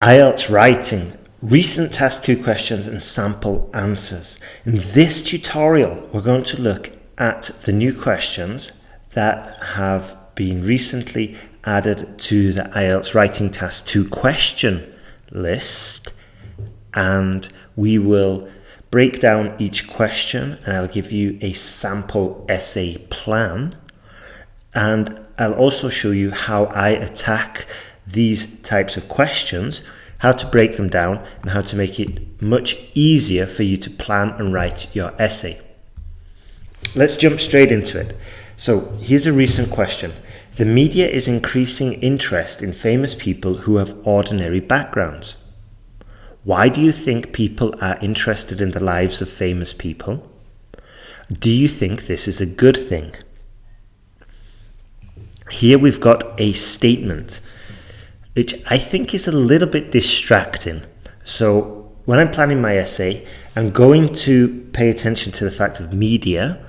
IELTS writing, recent task 2 questions and sample answers. In this tutorial, we're going to look at the new questions that have been recently added to the IELTS writing task 2 question list, and we will break down each question and I'll give you a sample essay plan, and I'll also show you how I attack these types of questions, how to break them down, and how to make it much easier for you to plan and write your essay. Let's jump straight into it. So here's a recent question. The media is increasing interest in famous people who have ordinary backgrounds. Why do you think people are interested in the lives of famous people? Do you think this is a good thing? Here we've got a statement which I think is a little bit distracting. So when I'm planning my essay, I'm going to pay attention to the fact of media,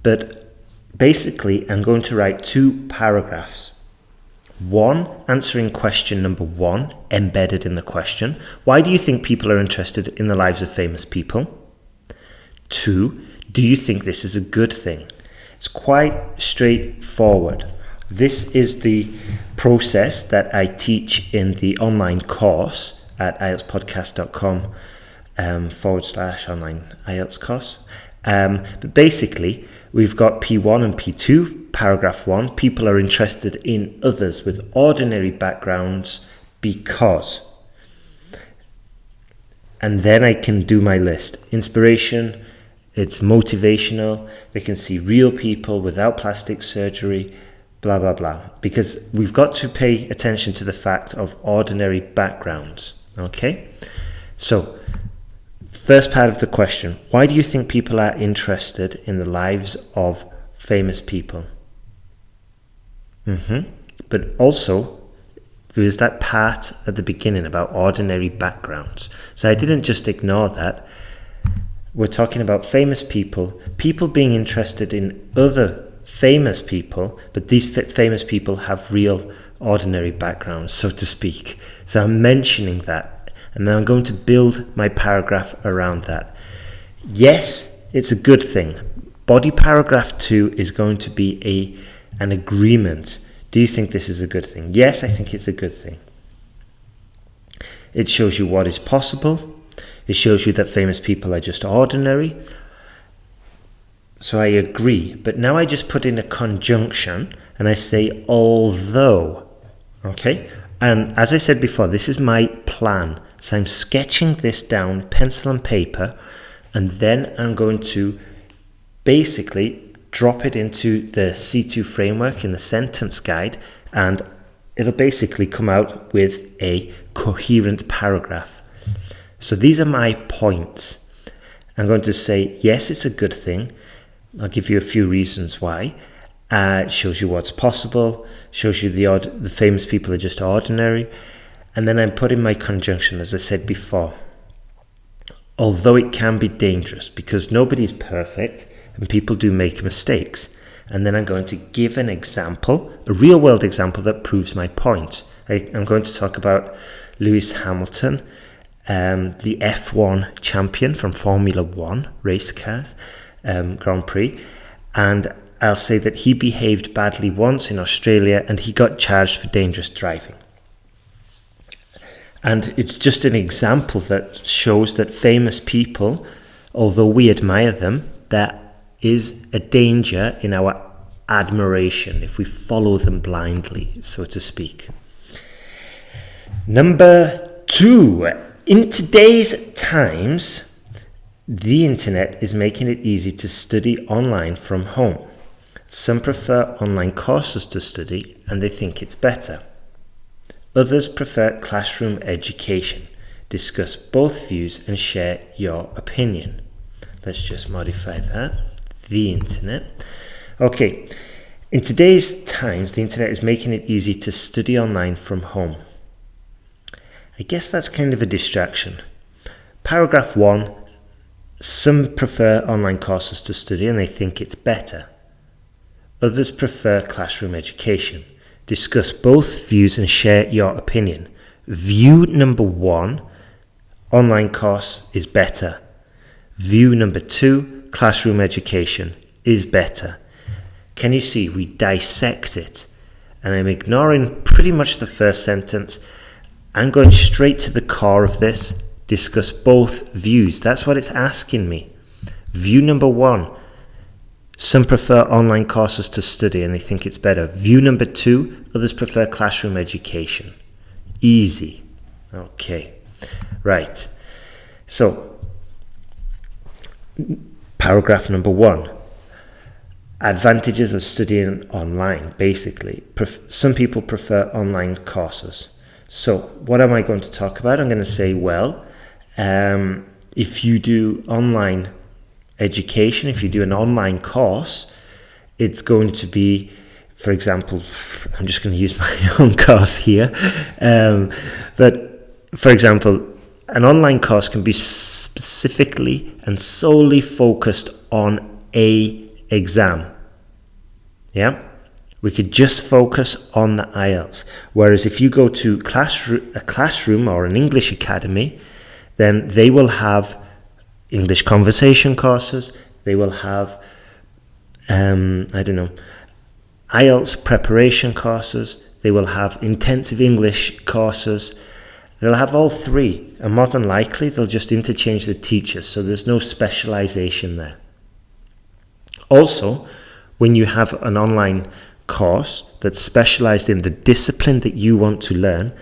but basically I'm going to write 2 paragraphs. One, answering question number 1, embedded in the question. Why do you think people are interested in the lives of famous people? 2, do you think this is a good thing? It's quite straightforward. This is the process that I teach in the online course at IELTSPodcast.com /online IELTS course. But basically, we've got P1 and P2. Paragraph 1, people are interested in others with ordinary backgrounds because. And then I can do my list. Inspiration, it's motivational. They can see real people without plastic surgery, blah, blah, blah. Because we've got to pay attention to the fact of ordinary backgrounds. Okay? So, first part of the question. Why do you think people are interested in the lives of famous people? But also, there's that part at the beginning about ordinary backgrounds. So I didn't just ignore that. We're talking about famous people, people being interested in other famous people, but these famous people have real ordinary backgrounds, so to speak. So I'm mentioning that, and then I'm going to build my paragraph around that. Yes, it's a good thing. Body paragraph 2 is going to be an agreement. Do you think this is a good thing? Yes, I think it's a good thing. It shows you what is possible. It shows you that famous people are just ordinary. So I agree, but now I just put in a conjunction and I say although, okay? And as I said before, this is my plan. So I'm sketching this down, pencil and paper, and then I'm going to basically drop it into the C2 framework in the sentence guide, and it'll basically come out with a coherent paragraph. So these are my points. I'm going to say, yes, it's a good thing. I'll give you a few reasons why. It shows you what's possible, shows you the famous people are just ordinary. And then I'm putting my conjunction, as I said before. Although it can be dangerous because nobody's perfect and people do make mistakes. And then I'm going to give an example, a real world example that proves my point. I'm going to talk about Lewis Hamilton, the F1 champion from Formula 1 race cars, Grand Prix. And I'll say that he behaved badly once in Australia and he got charged for dangerous driving. And it's just an example that shows that famous people, although we admire them, there is a danger in our admiration if we follow them blindly, so to speak. Number 2, in today's times, the internet is making it easy to study online from home. Some prefer online courses to study and they think it's better. Others prefer classroom education. Discuss both views and share your opinion. Let's just modify that. The internet. Okay, in today's times, the internet is making it easy to study online from home. I guess that's kind of a distraction. Paragraph 1, some prefer online courses to study and they think it's better. Others prefer classroom education. Discuss both views and share your opinion. View number 1, online course is better. View number 2, classroom education is better. Can you see we dissect it? And I'm ignoring pretty much the first sentence. I'm going straight to the core of this. Discuss both views. That's what it's asking me. View number 1. Some prefer online courses to study and they think it's better. View number 2. Others prefer classroom education. Easy. Okay. Right. So, paragraph number 1. Advantages of studying online, basically. Some people prefer online courses. So what am I going to talk about? I'm going to say, well, if you do online education, if you do an online course, it's going to be, for example, I'm just going to use my own course here. But for example, an online course can be specifically and solely focused on a exam. Yeah, we could just focus on the IELTS. Whereas if you go to a classroom or an English academy, then they will have English conversation courses. They will have IELTS preparation courses. They will have intensive English courses. They'll have all three, and more than likely they'll just interchange the teachers, so there's no specialization there. Also, when you have an online course that's specialized in the discipline that you want to learn,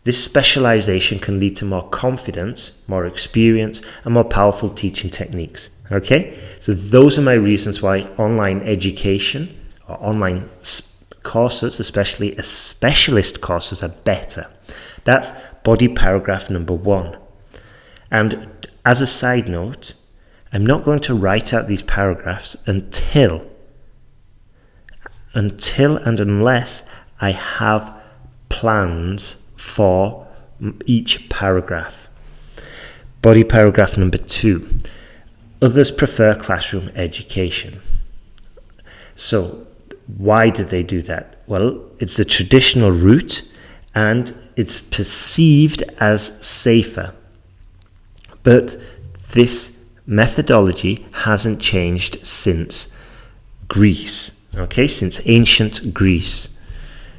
this specialization can lead to more confidence, more experience, and more powerful teaching techniques. Okay? So those are my reasons why online education or online courses, especially as specialist courses, are better. That's body paragraph number 1. And as a side note, I'm not going to write out these paragraphs until and unless I have plans for each paragraph. Body paragraph number 2. Others prefer classroom education. So why do they do that? Well, it's a traditional route and it's perceived as safer. But this methodology hasn't changed since Greece. Okay, since ancient Greece.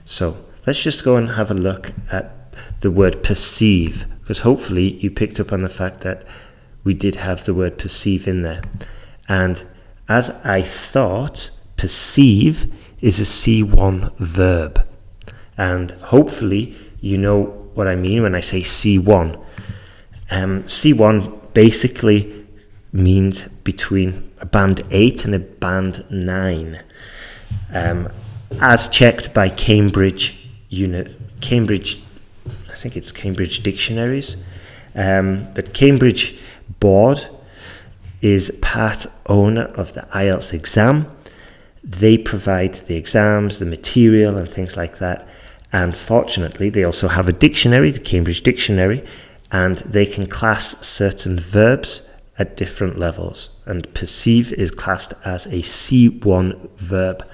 So let's just go and have a look at the word perceive, because hopefully you picked up on the fact that we did have the word perceive in there. And as I thought, perceive is a C1 verb. And hopefully you know what I mean when I say C1. C1 basically means between a band 8 and a band 9. As checked by Cambridge, I think it's Cambridge Dictionaries, but Cambridge Board is part owner of the IELTS exam. They provide the exams, the material and things like that, and fortunately they also have a dictionary, the Cambridge Dictionary, and they can class certain verbs at different levels, and perceive is classed as a C1 verb.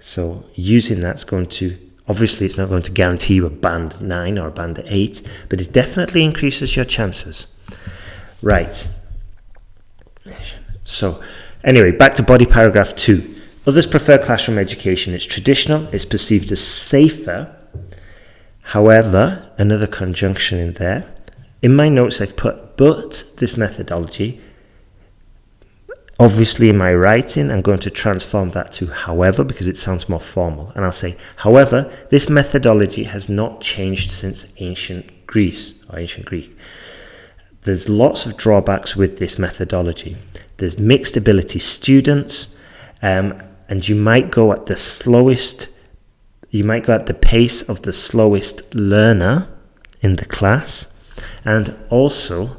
So using that's going to, obviously it's not going to guarantee you a band 9 or a band 8, but it definitely increases your chances. Right. So anyway, back to body paragraph 2. Others prefer classroom education. It's traditional, it's perceived as safer. However, another conjunction in there. In my notes I've put, but this methodology, obviously in my writing I'm going to transform that to however, because it sounds more formal, and I'll say, however, this methodology has not changed since ancient Greece or ancient Greek. There's lots of drawbacks with this methodology. There's mixed ability students, and you might go at the pace of the slowest learner in the class, and also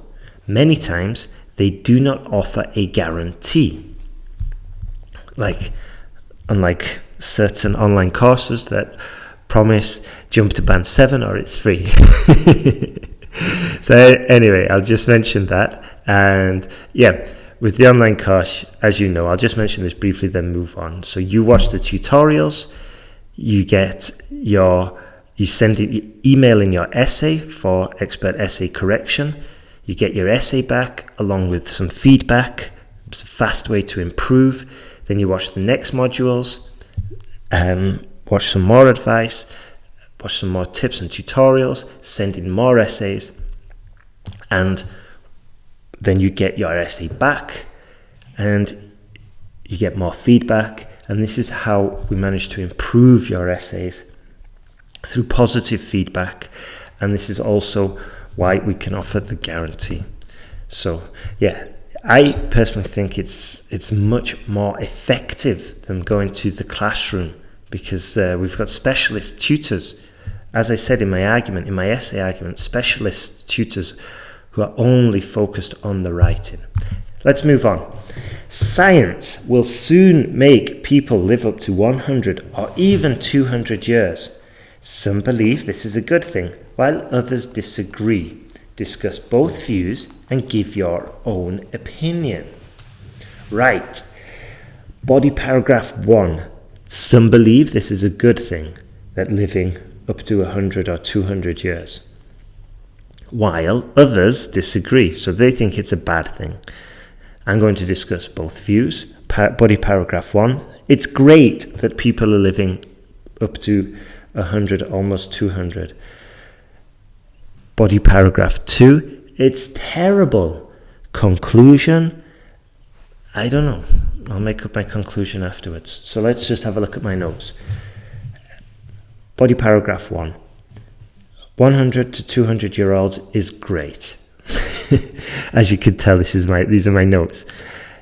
many times they do not offer a guarantee, unlike certain online courses that promise jump to band 7 or it's free. So anyway, I'll just mention that. And yeah, with the online course, as you know, I'll just mention this briefly then move on. So you watch the tutorials, you get your email in your essay for expert essay correction. You get your essay back along with some feedback. It's a fast way to improve. Then you watch the next modules, watch some more advice, watch some more tips and tutorials, send in more essays, and then you get your essay back and you get more feedback. And this is how we manage to improve your essays, through positive feedback. And this is also why we can offer the guarantee. So yeah, I personally think it's much more effective than going to the classroom, because we've got specialist tutors. As I said in my essay argument, specialist tutors who are only focused on the writing. Let's move on. Science will soon make people live up to 100 or even 200 years. Some believe this is a good thing, while others disagree. Discuss both views and give your own opinion. Right. Body paragraph 1. Some believe this is a good thing, that living up to 100 or 200 years, while others disagree. So they think it's a bad thing. I'm going to discuss both views. Body paragraph 1. It's great that people are living up to 100, almost 200. Body paragraph 2. It's terrible. Conclusion. I don't know. I'll make up my conclusion afterwards. So let's just have a look at my notes. Body paragraph 1. 100 to 200 year olds is great. As you could tell, these are my notes.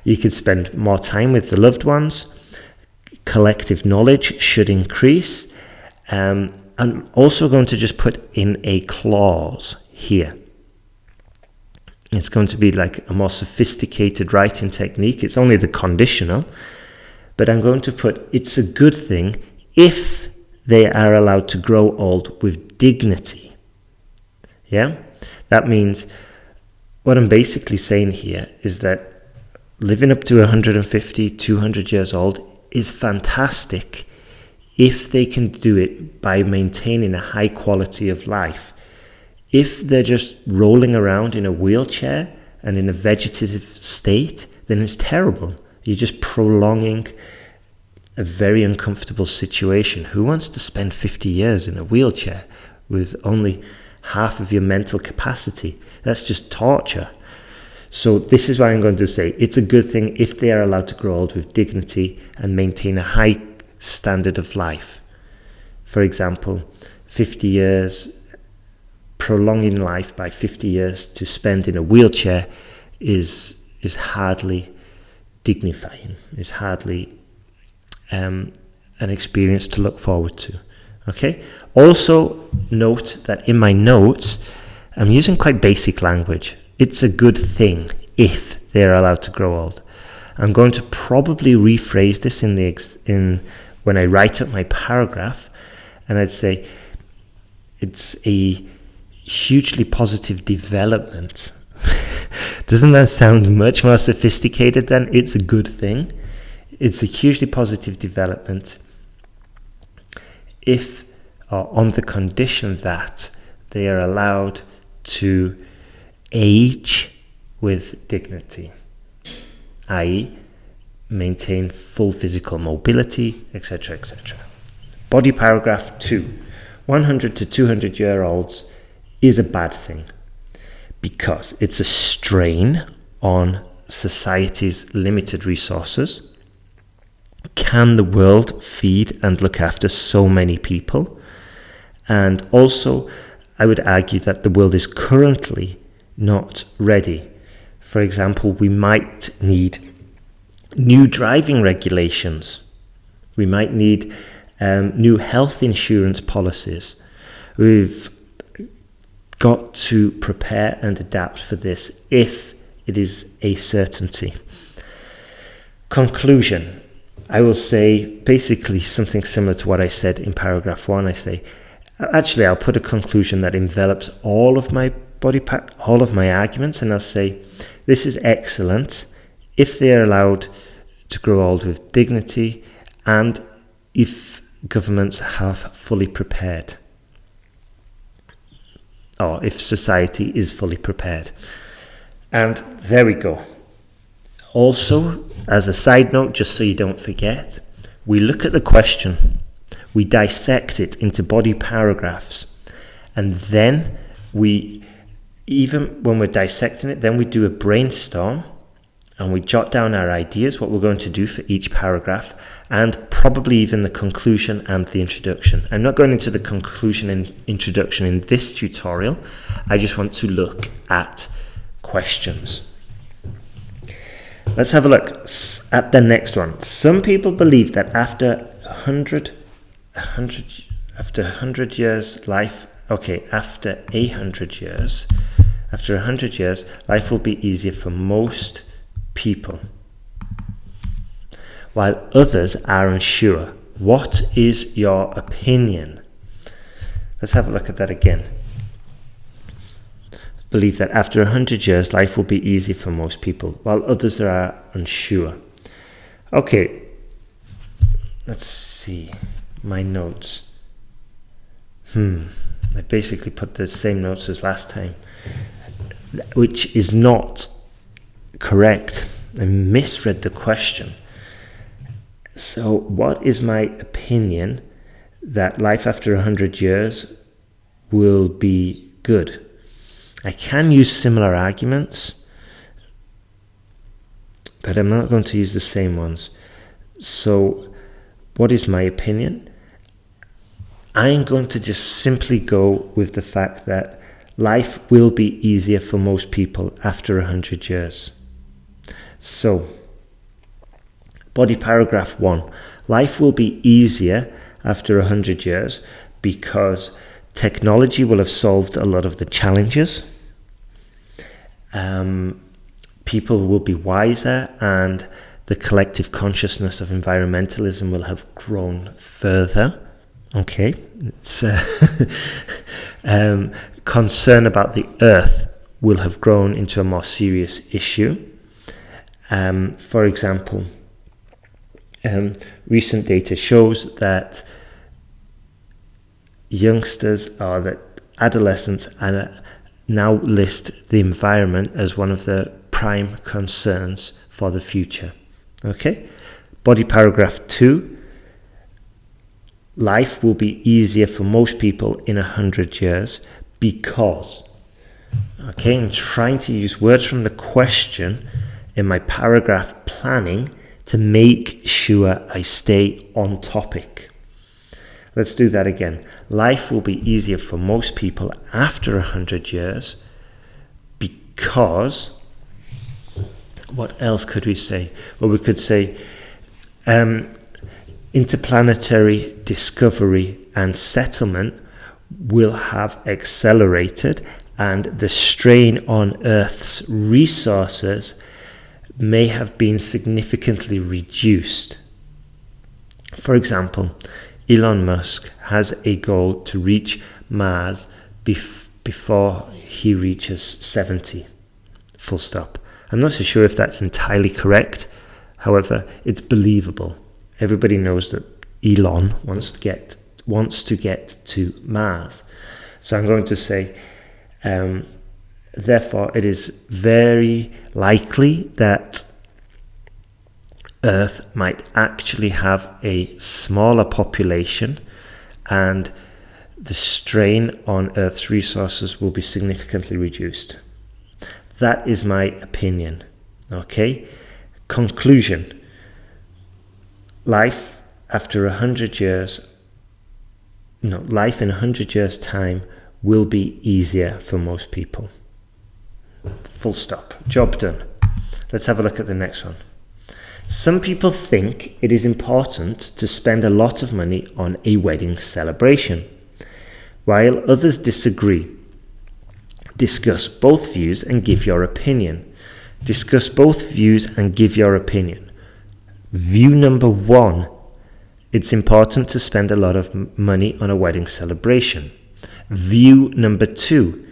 You could spend more time with the loved ones. Collective knowledge should increase. I'm also going to just put in a clause here. It's going to be like a more sophisticated writing technique. It's only the conditional, but I'm going to put it's a good thing if they are allowed to grow old with dignity. Yeah? That means what I'm basically saying here is that living up to 150, 200 years old is fantastic if they can do it by maintaining a high quality of life. If they're just rolling around in a wheelchair and in a vegetative state, then it's terrible. You're just prolonging a very uncomfortable situation. Who wants to spend 50 years in a wheelchair with only half of your mental capacity? That's just torture. So this is why I'm going to say it's a good thing if they are allowed to grow old with dignity and maintain a high standard of life. For example, 50 years, prolonging life by 50 years to spend in a wheelchair is hardly dignifying, is hardly an experience to look forward to. Okay. Also note that in my notes, I'm using quite basic language. It's a good thing if they're allowed to grow old. I'm going to probably rephrase this in when I write up my paragraph, and I'd say it's a hugely positive development. Doesn't that sound much more sophisticated than it's a good thing? It's a hugely positive development if, or on the condition that they are allowed to age with dignity, i.e. maintain full physical mobility, etc., etc. Body paragraph 2. 100 to 200 year olds is a bad thing because it's a strain on society's limited resources. Can the world feed and look after so many people? And also, I would argue that the world is currently not ready. For example, we might need new driving regulations. We might need new health insurance policies. We've got to prepare and adapt for this if it is a certainty. Conclusion. I will say basically something similar to what I said in paragraph 1. I say, actually, I'll put a conclusion that envelops all of my all of my arguments, and I'll say, this is excellent if they are allowed to grow old with dignity and if governments have fully prepared. or if society is fully prepared. And there we go. Also, as a side note, just so you don't forget, we look at the question, we dissect it into body paragraphs, and then even when we're dissecting it, then we do a brainstorm and we jot down our ideas, what we're going to do for each paragraph, and probably even the conclusion and the introduction. I'm not going into the conclusion and introduction in this tutorial. I just want to look at questions. Let's have a look at the next one. Some people believe that after 100 years, after 100 years, life will be easier for most people, while others are unsure. What is your opinion? Let's have a look at that again. Believe that after 100 years, life will be easier for most people, while others are unsure. Okay, let's see my notes. I basically put the same notes as last time, which is not correct. I misread the question. So what is my opinion that life after 100 years will be good? I can use similar arguments, but I'm not going to use the same ones. So what is my opinion? I'm going to just simply go with the fact that life will be easier for most people after 100 years. So, body paragraph 1. Life will be easier after 100 years because technology will have solved a lot of the challenges. People will be wiser, and the collective consciousness of environmentalism will have grown further. Okay, it's concern about the earth will have grown into a more serious issue. For example, recent data shows that youngsters or that adolescents now list the environment as one of the prime concerns for the future. Okay, body paragraph 2. Life will be easier for most people in 100 years because, okay, I'm trying to use words from the question in my paragraph planning to make sure I stay on topic. Let's do that again. Life will be easier for most people after 100 years because, what else could we say? Well, we could say interplanetary discovery and settlement will have accelerated, and the strain on Earth's resources may have been significantly reduced. For example, Elon Musk has a goal to reach Mars before he reaches 70. Full stop. I'm not so sure if that's entirely correct. However, it's believable. Everybody knows that Elon wants to get to Mars. So I'm going to say, therefore, it is very likely that Earth might actually have a smaller population, and the strain on Earth's resources will be significantly reduced. That is my opinion. Okay? Conclusion. Life in 100 years time will be easier for most people. Full stop. Job done. Let's have a look at the next one. Some people think it is important to spend a lot of money on a wedding celebration, while others disagree. Discuss both views and give your opinion. Discuss both views and give your opinion. View number 1, it's important to spend a lot of money on a wedding celebration. View number 2,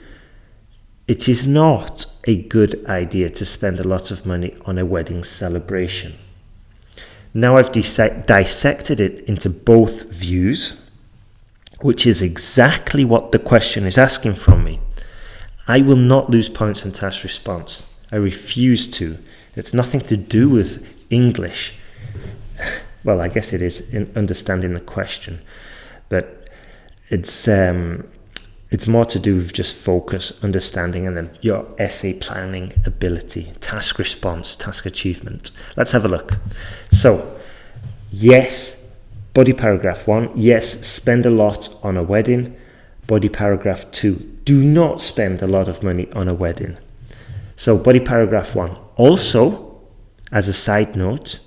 it is not a good idea to spend a lot of money on a wedding celebration. Now I've dissected it into both views, which is exactly what the question is asking from me. I will not lose points on task response. I refuse to. It's nothing to do with English. Well, I guess it is in understanding the question, but it's more to do with just focus, understanding, and then your essay planning ability, task response, task achievement. Let's have a look. So, yes, body paragraph 1, yes, spend a lot on a wedding. Body paragraph 2, do not spend a lot of money on a wedding. So, body paragraph 1. Also, as a side note,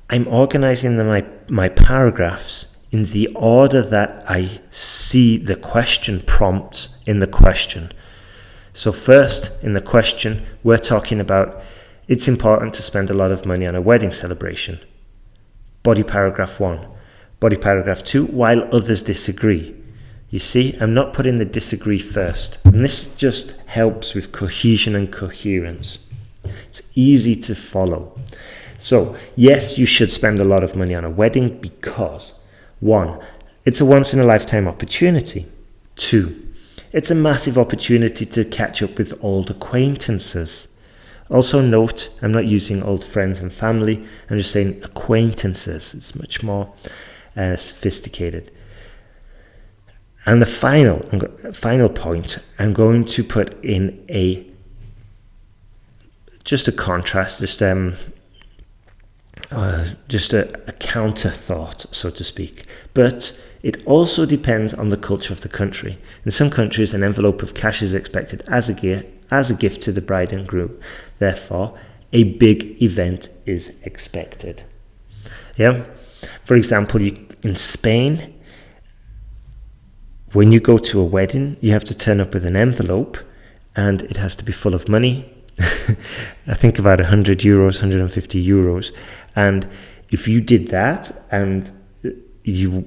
I'm organizing my paragraphs in the order that I see the question prompts in the question. So first, in the question, we're talking about it's important to spend a lot of money on a wedding celebration. Body paragraph 1. Body paragraph 2, while others disagree. You see, I'm not putting the disagree first. And this just helps with cohesion and coherence. It's easy to follow. So, yes, you should spend a lot of money on a wedding because 1, it's a once-in-a-lifetime opportunity. 2, it's a massive opportunity to catch up with old acquaintances. Also note, I'm not using old friends and family, I'm just saying acquaintances. It's much more sophisticated. And the final point, I'm going to put in just a contrast, just a counter thought, so to speak. But it also depends on the culture of the country. In some countries, an envelope of cash is expected as a gift to the bride and groom. Therefore, a big event is expected. Yeah. For example, in Spain, when you go to a wedding, you have to turn up with an envelope, and it has to be full of money. I think about 100 euros, 150 euros. And if you did that and you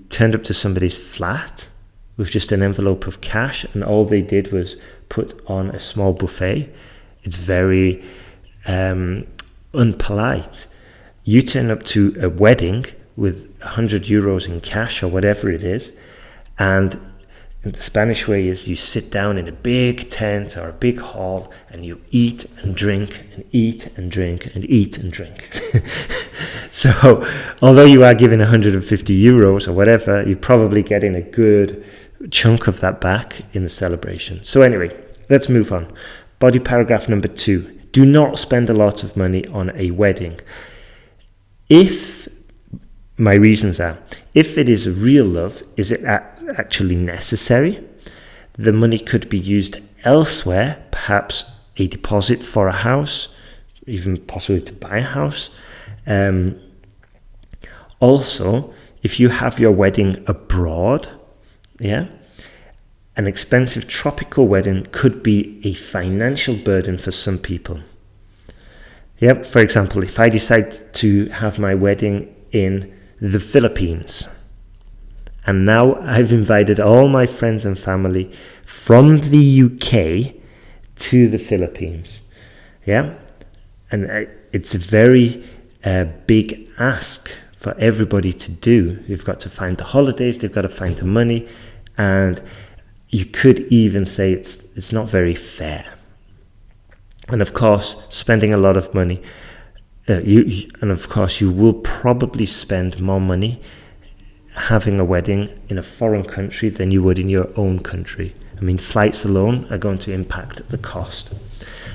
turned up to somebody's flat with just an envelope of cash and all they did was put on a small buffet, it's very unpolite. You turn up to a wedding with 100 euros in cash or whatever it is, and the Spanish way is you sit down in a big tent or a big hall and you eat and drink and eat and drink and eat and drink. So although you are giving 150 euros or whatever, you're probably getting a good chunk of that back in the celebration. So anyway, let's move on. Body paragraph number 2. Do not spend a lot of money on a wedding. My reasons are, if it is real love, is it actually necessary? The money could be used elsewhere, perhaps a deposit for a house, even possibly to buy a house. Also, if you have your wedding abroad, an expensive tropical wedding could be a financial burden for some people. For example, if I decide to have my wedding in the Philippines, and now I've invited all my friends and family from the UK to the Philippines, and it's a very big ask for everybody to do. They've got to find the holidays, they've got to find the money, and you could even say it's not very fair. And of course, spending a lot of money, you will probably spend more money having a wedding in a foreign country than you would in your own country. I mean, flights alone are going to impact the cost.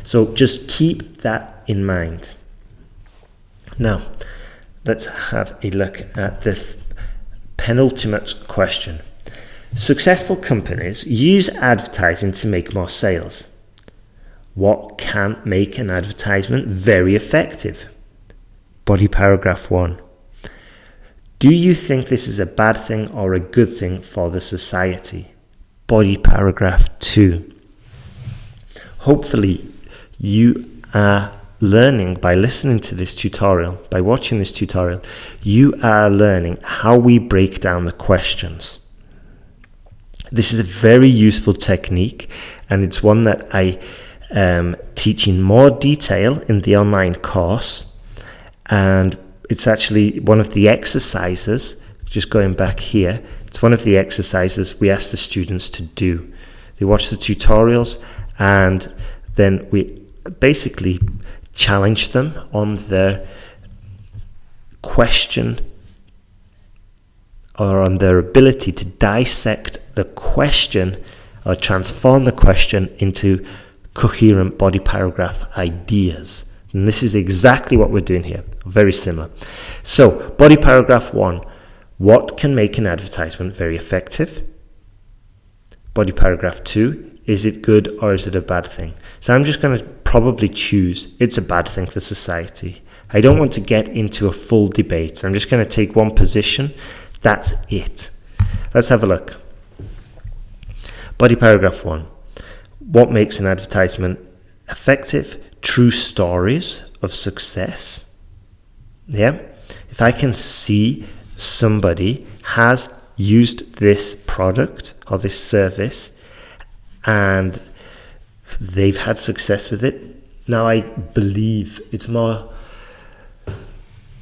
So just keep that in mind. Now, let's have a look at the penultimate question. Successful companies use advertising to make more sales. What can make an advertisement very effective? Body paragraph 1. Do you think this is a bad thing or a good thing for the society? Body paragraph 2. Hopefully you are learning by listening to this tutorial, by watching this tutorial, you are learning how we break down the questions. This is a very useful technique, and it's one that I teach in more detail in the online course. And it's actually one of the exercises, just going back here It's one of the exercises we ask the students to do. They watch the tutorials, and then we basically challenge them on their question or on their ability to dissect the question or transform the question into coherent body paragraph ideas. And this is exactly what we're doing here. Very similar. So, body paragraph 1. What can make an advertisement very effective? Body paragraph 2. Is it good or is it a bad thing? So I'm just going to probably choose it's a bad thing for society. I don't want to get into a full debate. I'm just going to take one position. That's it. Let's have a look. Body paragraph 1. What makes an advertisement effective? True stories of success. Yeah. If I can see somebody has used this product or this service and they've had success with it, now I believe it's more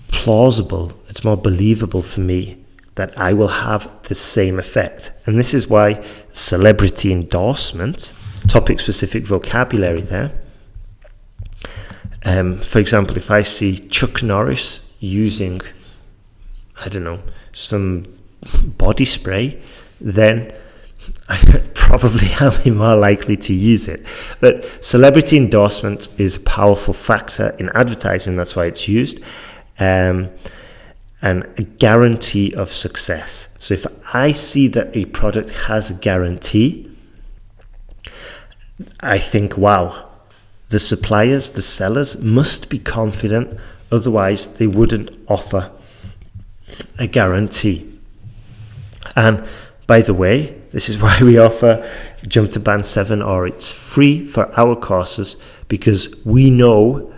plausible, it's more believable for me that I will have the same effect. And this is why celebrity endorsement, topic-specific vocabulary there. For example, if I see Chuck Norris using, I don't know, some body spray, then I'll be more likely to use it. But celebrity endorsement is a powerful factor in advertising. That's why it's used. And a guarantee of success. So if I see that a product has a guarantee, I think, wow, the suppliers, the sellers must be confident, otherwise they wouldn't offer a guarantee. And by the way, this is why we offer Jump to Band 7, or it's free for our courses, because we know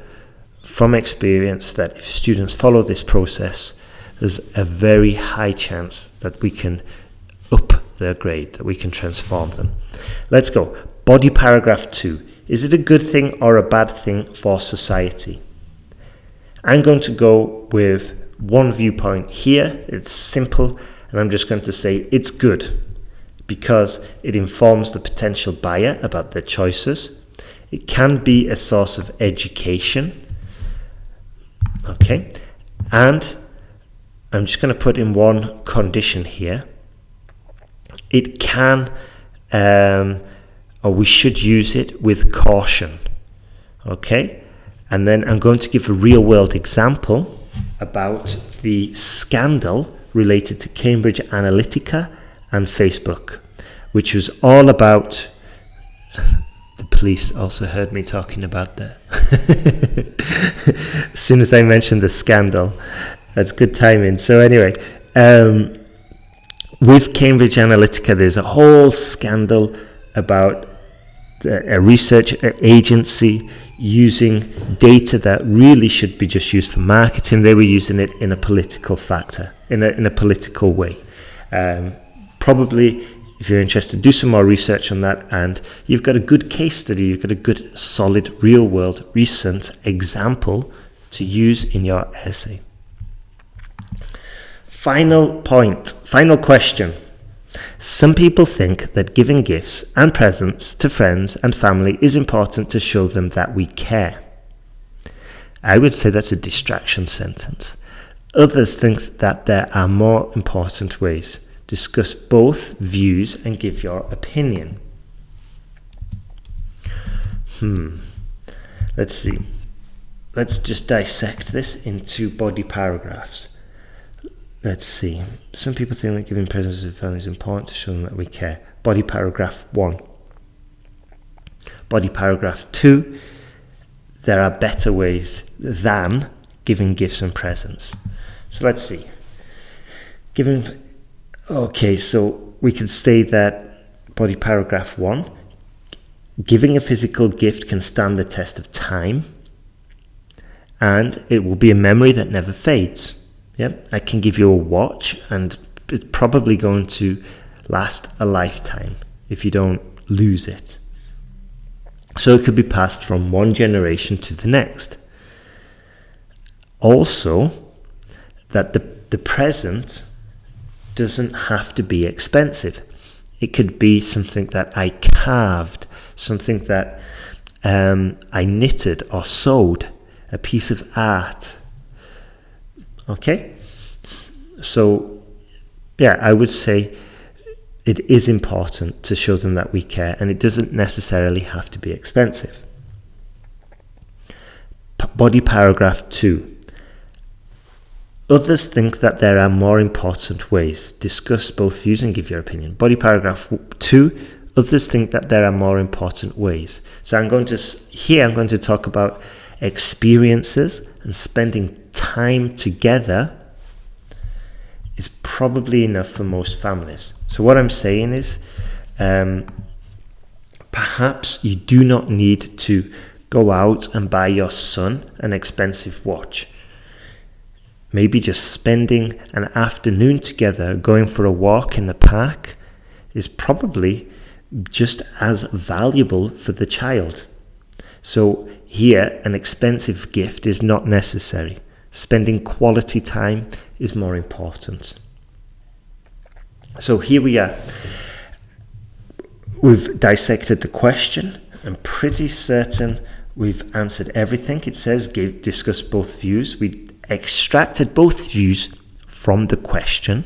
from experience that if students follow this process, there's a very high chance that we can up their grade, that we can transform them. Let's go. Body paragraph 2. Is it a good thing or a bad thing for society? I'm going to go with one viewpoint here. It's simple, and I'm just going to say it's good because it informs the potential buyer about their choices. It can be a source of education. Okay, and I'm just going to put in one condition here. It can, or we should use it with caution. Okay, and then I'm going to give a real-world example about the scandal related to Cambridge Analytica and Facebook, which was all about, the police also heard me talking about that. As soon as I mentioned the scandal, that's good timing. So anyway, with Cambridge Analytica, there's a whole scandal about a research agency using data that really should be just used for marketing. They were using it in a political factor, in a political way. Probably, if you're interested, do some more research on that, and you've got a good case study, you've got a good, solid, real-world, recent example to use in your essay. Final point, final question. Some people think that giving gifts and presents to friends and family is important to show them that we care. I would say that's a distraction sentence. Others think that there are more important ways. Discuss both views and give your opinion. Let's see. Let's just dissect this into body paragraphs. Let's see. Some people think that giving presents to family is important to show them that we care. Body paragraph 1. Body paragraph 2. There are better ways than giving gifts and presents. So let's see. Okay, so we could say that body paragraph 1. Giving a physical gift can stand the test of time, and it will be a memory that never fades. Yep, I can give you a watch and it's probably going to last a lifetime if you don't lose it. So it could be passed from one generation to the next. Also, that the present doesn't have to be expensive. It could be something that I carved, something that I knitted or sewed, a piece of art. Okay? So, yeah, I would say it is important to show them that we care, and it doesn't necessarily have to be expensive. Body paragraph 2. Others think that there are more important ways. Discuss both views and give your opinion. Body paragraph 2. Others think that there are more important ways. So I'm going to talk about experiences, and spending time together is probably enough for most families. So what I'm saying is, perhaps you do not need to go out and buy your son an expensive watch. Maybe just spending an afternoon together, going for a walk in the park, is probably just as valuable for the child. So here, an expensive gift is not necessary. Spending quality time is more important. So here we are. We've dissected the question. I'm pretty certain we've answered everything. It says discuss both views. We extracted both views from the question,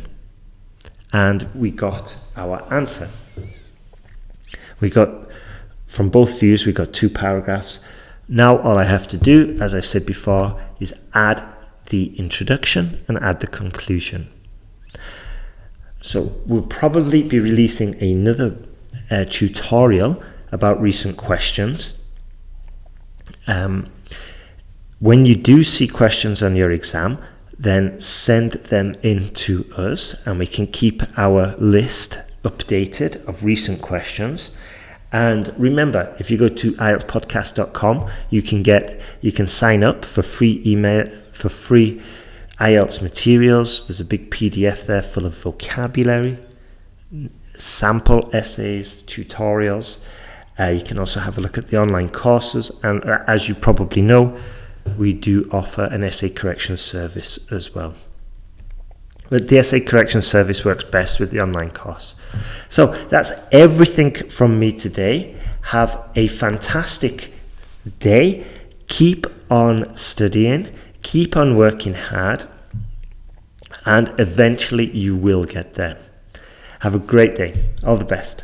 and we got our answer. We got, from both views, we got 2 paragraphs. Now all I have to do, as I said before, is add the introduction and add the conclusion. So we'll probably be releasing another tutorial about recent questions. When you do see questions on your exam, then send them in to us, and we can keep our list updated of recent questions. And remember, if you go to IELTSPodcast.com, you can sign up for free IELTS materials. There's a big PDF there full of vocabulary, sample essays, tutorials. You can also have a look at the online courses, and as you probably know, we do offer an essay correction service as well. But the essay correction service works best with the online course. So that's everything from me today. Have a fantastic day. Keep on studying. Keep on working hard. And eventually you will get there. Have a great day. All the best.